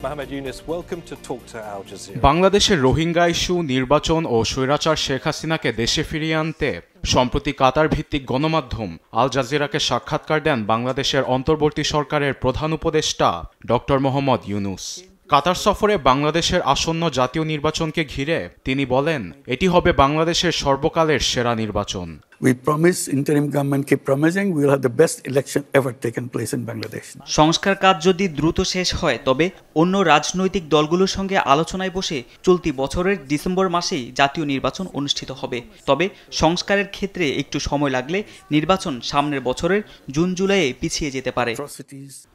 Mohammed Yunus, welcome to Talk to Al Jazeera. বাংলাদেশের Rohingya issue, নির্বাচন ও স্বৈরাচার শেখ হাসিনাকে দেশে ফিরিয়ে আনতে সম্প্রতি কাতার ভিত্তিক গণমাধ্যম আল জাজিরাকে সাক্ষাৎকার দেন বাংলাদেশের অন্তর্বর্তী সরকারের প্রধান উপদেষ্টা ডক্টর মোহাম্মদ ইউনুস। কাতার সফরে বাংলাদেশের আসন্ন জাতীয় নির্বাচনকে ঘিরে তিনি বলেন, এটি হবে বাংলাদেশের সর্বকালের সেরা নির্বাচন। We promise, interim government keep promising, we will have the best election ever taken place in Bangladesh. সংস্কার কাজ যদি দ্রুত শেষ হয় তবে অন্য রাজনৈতিক দলগুলোর সঙ্গে আলোচনায় বসে চলতি বছরের ডিসেম্বর মাসেই জাতীয় নির্বাচন অনুষ্ঠিত হবে। তবে সংস্কারের ক্ষেত্রে একটু সময় লাগলে নির্বাচন সামনের বছরের জুন জুলাইয়ে পিছিয়ে যেতে পারে।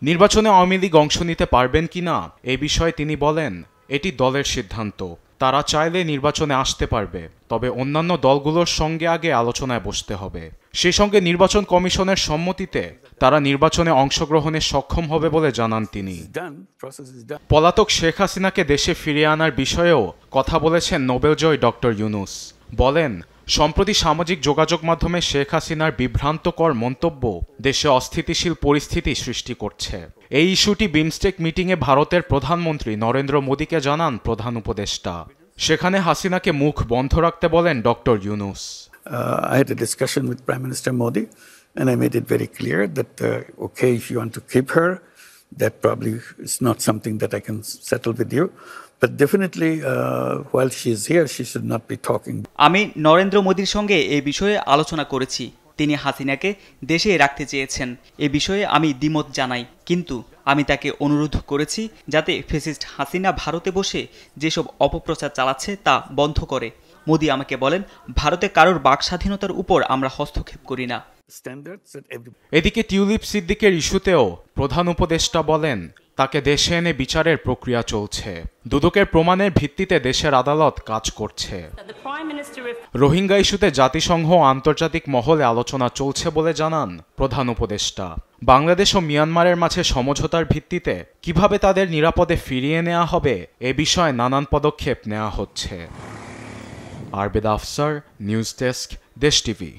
নির্বাচনে আওয়ামী লীগ অংশ নিতে পারবেন কিনা এই বিষয়ে তিনি বলেন, এটি দলের সিদ্ধান্ত। তারা চাইলে নির্বাচনে আসতে পারবে, তবে অন্যান্য দলগুলোর সঙ্গে আগে আলোচনায় বসতে হবে। সেই সঙ্গে নির্বাচন কমিশনের সম্মতিতে তারা নির্বাচনে অংশগ্রহণে সক্ষম হবে বলে জানান তিনি। পলাতক শেখ হাসিনাকে দেশে ফিরিয়ে আনার বিষয়েও কথা বলেছেন নোবেলজয়ী ডক্টর ইউনুস। বলেন, সম্প্রতি সামাজিক যোগাযোগ মাধ্যমে শেখ হাসিনার বিভ্রান্তকর মন্তব্য দেশে অস্থিতিশীল পরিস্থিতি সৃষ্টি করছে। এই ইস্যুটি বিমস্টেক মিটিংয়ে ভারতের প্রধানমন্ত্রী নরেন্দ্র মোদীকে জানান প্রধান উপদেষ্টা। সেখানে হাসিনাকে মুখ বন্ধ রাখতে বলেন doctor Yunus. I had a discussion with Prime Minister Modi and I made it very clear that okay, if you want to keep her, that probably is not something that I can settle with you. But definitely, while she is here, she should not be talking. আমি নরেন্দ্র মোদীর সঙ্গে এই বিষয়ে আলোচনা করেছি। তিনি হাসিনাকে দেশে রাখতে চেয়েছেন। এ বিষয়ে আমি দ্বিমত জানাই, কিন্তু আমি তাকে অনুরোধ করেছি যাতে ফ্যাসিস্ট হাসিনা ভারতে বসে যেসব অপপ্রচার চালাচ্ছে তা বন্ধ করে। মোদী আমাকে বলেন, ভারতে কারোর বাক স্বাধীনতার উপর আমরা হস্তক্ষেপ করি না। এদিকে টিউলিপ সিদ্দিকের ইস্যুতেও প্রধান উপদেষ্টা বলেন, তাকে দেশে এনে বিচারের প্রক্রিয়া চলছে। দুদকের প্রমাণের ভিত্তিতে দেশের আদালত কাজ করছে। রোহিঙ্গা ইস্যুতে জাতিসংঘ ও আন্তর্জাতিক মহলে আলোচনা চলছে বলে জানান প্রধান উপদেষ্টা। বাংলাদেশ ও মিয়ানমারের মাঝে সমঝোতার ভিত্তিতে কিভাবে তাদের নিরাপদে ফিরিয়ে নেওয়া হবে এ বিষয়ে নানান পদক্ষেপ নেওয়া হচ্ছে। আরবেদ আফসার, নিউজ ডেস্ক, দেশ টিভি।